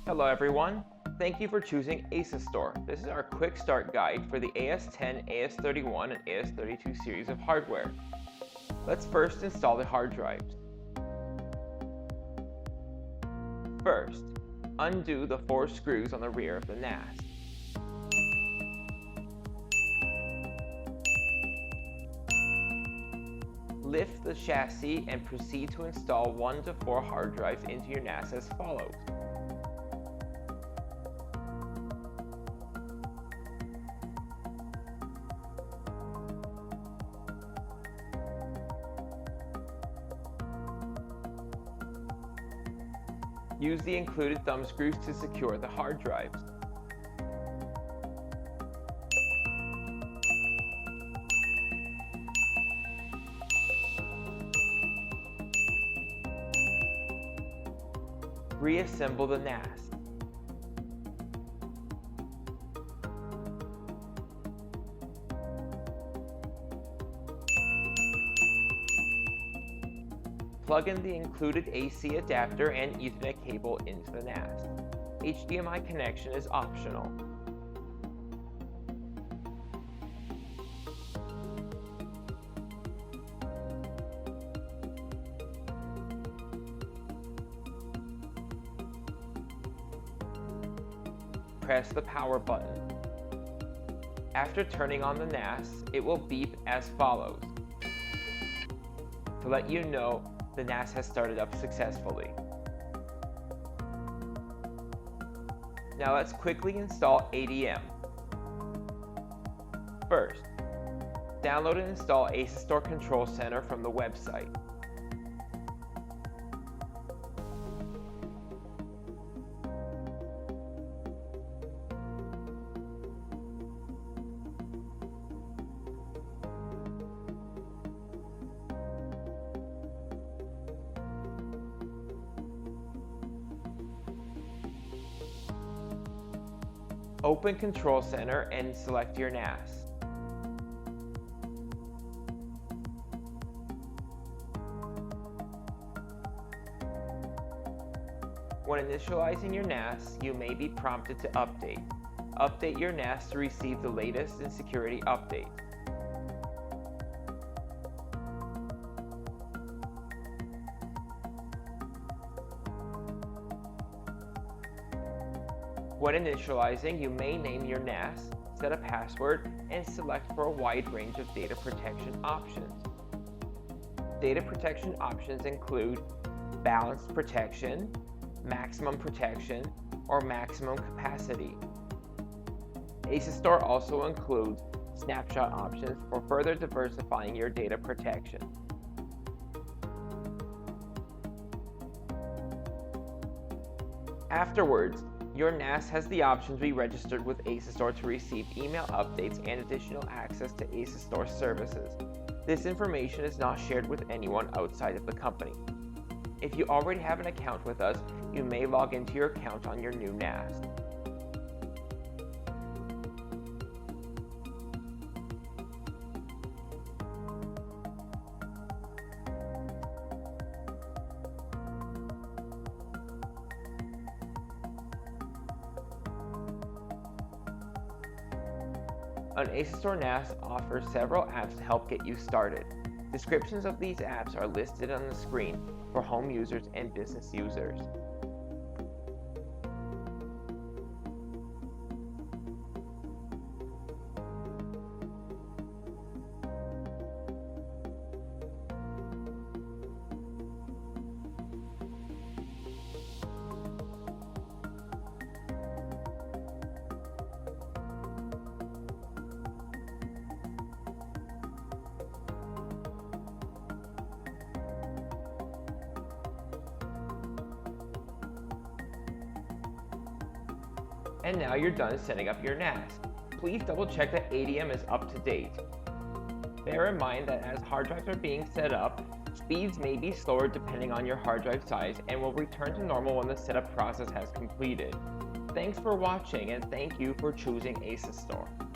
Hello everyone, thank you for choosing ASUSTOR. This is our quick start guide for the AS10, AS31 and AS32 series of hardware. Let's first install the hard drives. First, undo the 4 screws on the rear of the NAS. Lift the chassis and proceed to install 1 to 4 hard drives into your NAS as follows. Use the included thumb screws to secure the hard drives. Reassemble the NAS. Plug in the included AC adapter and Ethernet cable into the NAS. HDMI connection is optional. Press the power button. After turning on the NAS, it will beep as follows to let you know the NAS has started up successfully. Now let's quickly install ADM. First, download and install ASUSTOR Control Center from the website. Open Control Center and select your NAS. When initializing your NAS, you may be prompted to update. Update your NAS to receive the latest in security updates. When initializing, you may name your NAS, set a password, and select for a wide range of data protection options. Data protection options include balanced protection, maximum protection, or maximum capacity. ASUSTOR also includes snapshot options for further diversifying your data protection. Afterwards, your NAS has the option to be registered with ASUSTOR to receive email updates and additional access to ASUSTOR services. This information is not shared with anyone outside of the company. If you already have an account with us, you may log into your account on your new NAS. An ASUSTOR NAS offers several apps to help get you started. Descriptions of these apps are listed on the screen for home users and business users. And now you're done setting up your NAS. Please double check that ADM is up to date. Bear in mind that as hard drives are being set up, speeds may be slower depending on your hard drive size and will return to normal when the setup process has completed. Thanks for watching and thank you for choosing ASUSTOR.